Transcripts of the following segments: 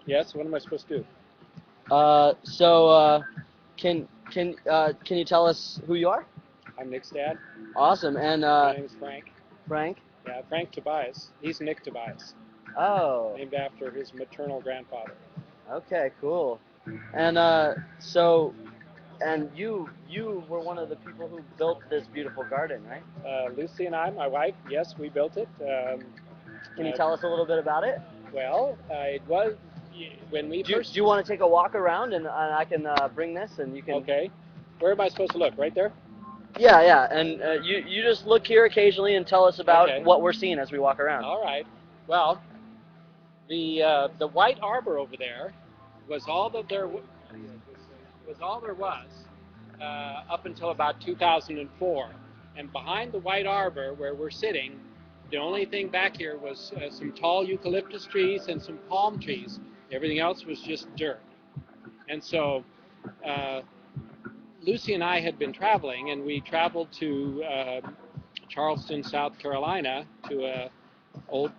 Yes, what am I supposed to do? Can you tell us who you are? I'm Nick's dad. Awesome. And My name is Frank. Frank. Yeah, Frank Tobias. He's Nick Tobias, Oh. named after his maternal grandfather. Okay. Cool. And and you were one of the people who built this beautiful garden, right? Lucy and I, my wife, yes, we built it. Can you tell us a little bit about it? Well, it was when we Do first. you want to take a walk around and I can bring this and you can. Okay. Where am I supposed to look? Right there? Yeah, yeah. And you just look here occasionally and tell us about what we're seeing as we walk around. All right. Well, the white arbor over there was all that there was up until about 2004. And behind the white arbor where we're sitting, the only thing back here was some tall eucalyptus trees and some palm trees. Everything else was just dirt. And so Lucy and I had been traveling, and we traveled to Charleston, South Carolina, to a old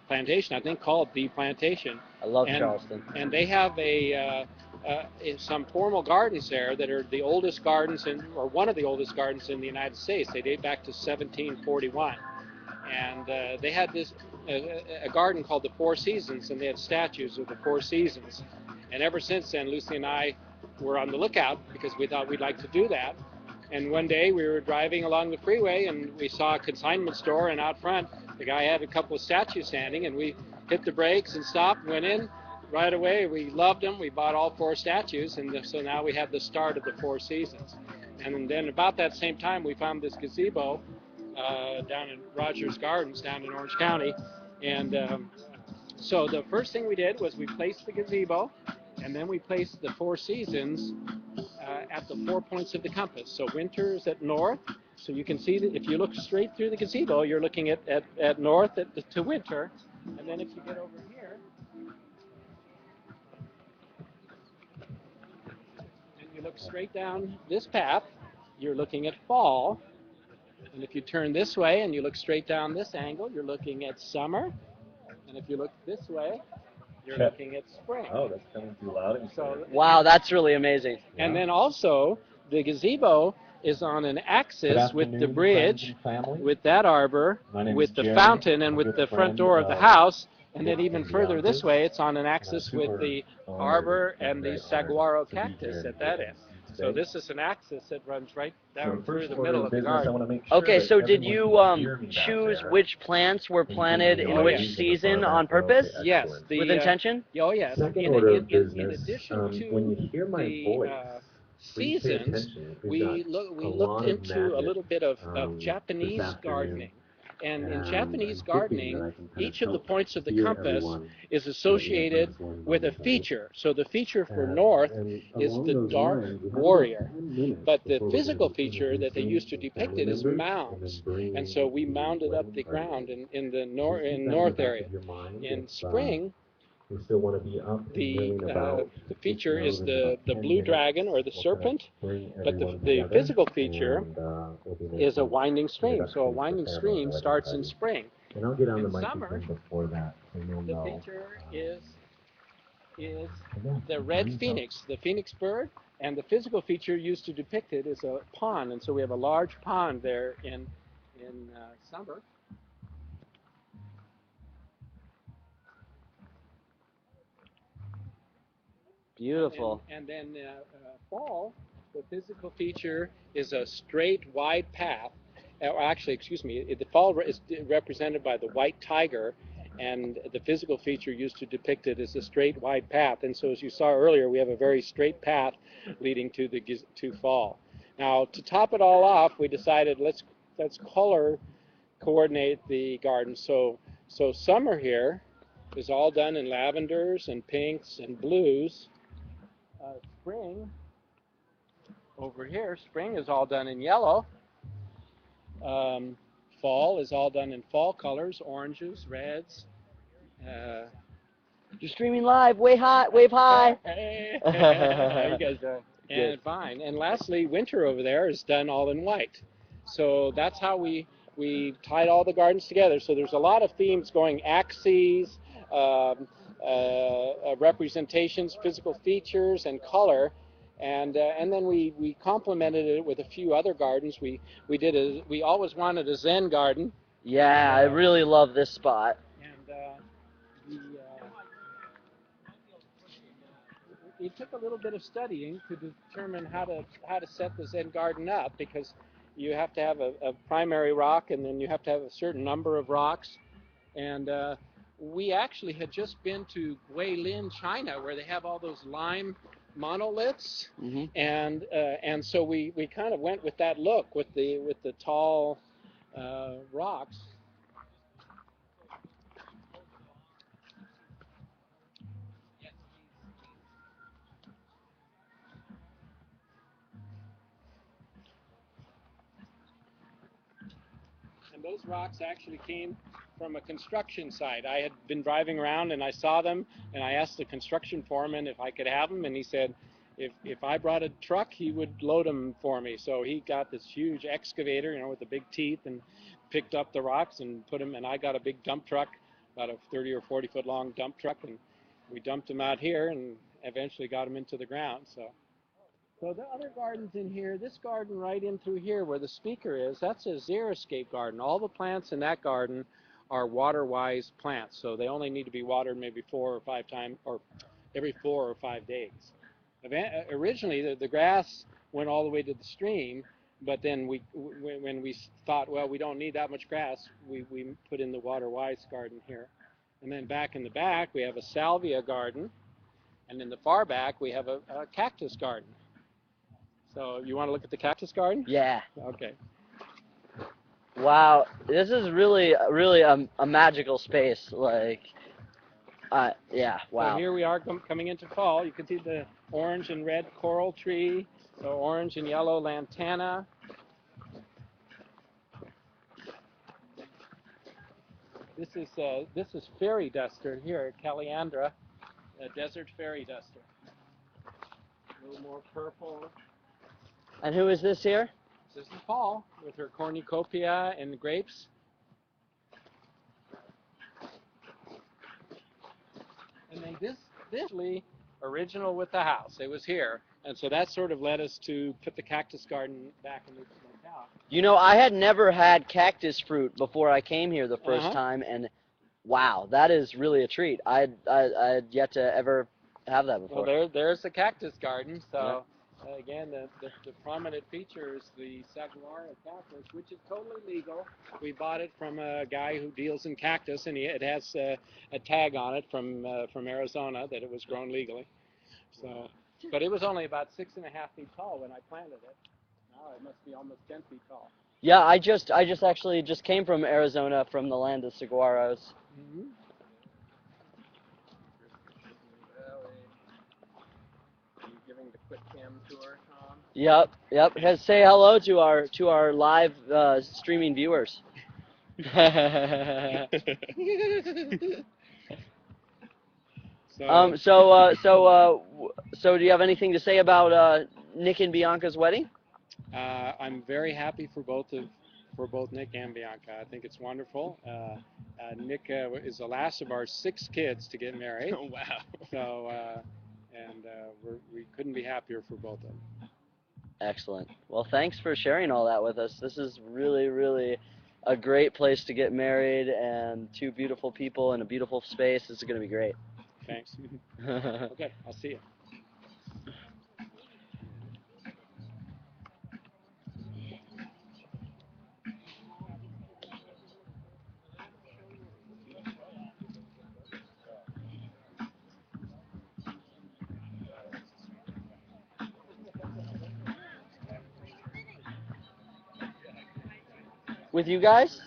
plantation, I think called The Plantation. I love Charleston. And they have some formal gardens there that are the oldest gardens, or one of the oldest gardens in the United States. They date back to 1741. And they had a garden called the Four Seasons, and they had statues of the Four Seasons. And ever since then, Lucy and I were on the lookout because we thought we'd like to do that. And one day we were driving along the freeway and we saw a consignment store, and out front the guy had a couple of statues standing, and we hit the brakes and stopped and went in right away. We loved them. We bought all four statues, and so now we have the start of the Four Seasons. And then about that same time we found this gazebo down in Rogers Gardens down in Orange County. And so the first thing we did was we placed the gazebo, and then we placed the Four Seasons at the 4 points of the compass. So winter is at north, so you can see that if you look straight through the gazebo, you're looking at north to winter. And then if you get over here, and you look straight down this path, you're looking at fall. And if you turn this way and you look straight down this angle, you're looking at summer. And if you look this way, you're looking at spring. Oh, that's coming through loud and clear. Wow, that's really amazing. And then also, the gazebo is on an axis with the bridge, with that arbor, with the fountain, and with the front door of the house. And then even further this way, it's on an axis with the arbor and the saguaro cactus at that end. So this is an axis that runs right down through the middle of the garden. Okay, so did you choose which plants were planted in which season on purpose? Yes. With intention? Oh, yes. In addition to the seasons, we looked into a little bit of Japanese gardening. And in Japanese gardening, each of the points of the compass is associated with a feature. So the feature for north is the dark warrior. But the physical feature that they used to depict it is mounds. And so we mounded up the ground in the north area. In spring, the feature is the blue dragon or the serpent, but the physical feature is a winding stream. So a winding stream starts in spring. And I'll get on In the summer, microphone before that, so you'll the know. feature is the red phoenix, the phoenix bird, and the physical feature used to depict it is a pond. And so we have a large pond there in summer. Beautiful. And then fall, the physical feature is a straight, wide path. Actually, excuse me, the fall is represented by the white tiger, and the physical feature used to depict it is a straight, wide path. And so as you saw earlier, we have a very straight path leading to fall. Now, to top it all off, we decided let's color coordinate the garden. So summer here is all done in lavenders and pinks and blues. Spring, over here, spring is all done in yellow. Fall is all done in fall colors, oranges, reds. You're streaming live, wave high. Hey, how you guys doing? And fine. And lastly, winter over there is done all in white. So that's how we tied all the gardens together. So there's a lot of themes going, axes, representations, physical features, and color. And then we complemented it with a few other gardens. We always wanted a Zen garden. Yeah, I really love this spot. And it took a little bit of studying to determine how to set the Zen garden up, because you have to have a primary rock, and then you have to have a certain number of rocks. And we actually had just been to Guilin, China, where they have all those lime monoliths, Mm-hmm. and so we kind of went with that look, with the tall rocks. And those rocks actually came from a construction site. I had been driving around and I saw them, and I asked the construction foreman if I could have them, and he said if I brought a truck, he would load them for me. So he got this huge excavator, you know, with the big teeth, and picked up the rocks and put them, and I got a big dump truck, about a 30 or 40 foot long dump truck, and we dumped them out here and eventually got them into the ground. So the other gardens in here, this garden right in through here where the speaker is, that's a Xeriscape Garden. All the plants in that garden are water-wise plants, so they only need to be watered maybe 4 or 5 times, or every 4 or 5 days. Originally, the grass went all the way to the stream, but then when we thought, well, we don't need that much grass, we put in the water-wise garden here. And then back in the back, we have a salvia garden, and in the far back, we have a cactus garden. So you want to look at the cactus garden? Yeah. Okay. Wow, this is really a magical space. Like, yeah, wow. So here we are coming into fall. You can see the orange and red coral tree, the orange and yellow lantana. This is fairy duster here, Caliandra, a desert fairy duster. A little more purple. And who is this here? This is Paul with her cornucopia and grapes. And then this original with the house. It was here, and so that sort of led us to put the cactus garden back in the house. You know, I had never had cactus fruit before I came here the first time, and wow, that is really a treat. I'd yet to ever have that before. Well, there's the cactus garden. So again, the prominent feature is the saguaro cactus, which is totally legal. We bought it from a guy who deals in cactus, and it has a tag on it from Arizona that it was grown legally. So, but it was only about 6.5 feet tall when I planted it. Now it must be almost 10 feet tall. Yeah, I just actually just came from Arizona, from the land of saguaros. Mm-hmm. Are you giving the quick cam tour, Thom? Yep. Say hello to our live streaming viewers. So do you have anything to say about Nick and Bianca's wedding? I'm very happy for both Nick and Bianca. I think it's wonderful. Nick is the last of our 6 kids to get married. Oh, wow. So, we couldn't be happier for both of them. Excellent. Well, thanks for sharing all that with us. This is really a great place to get married, and 2 beautiful people in a beautiful space. This is going to be great. Thanks. Okay, I'll see you. With you guys?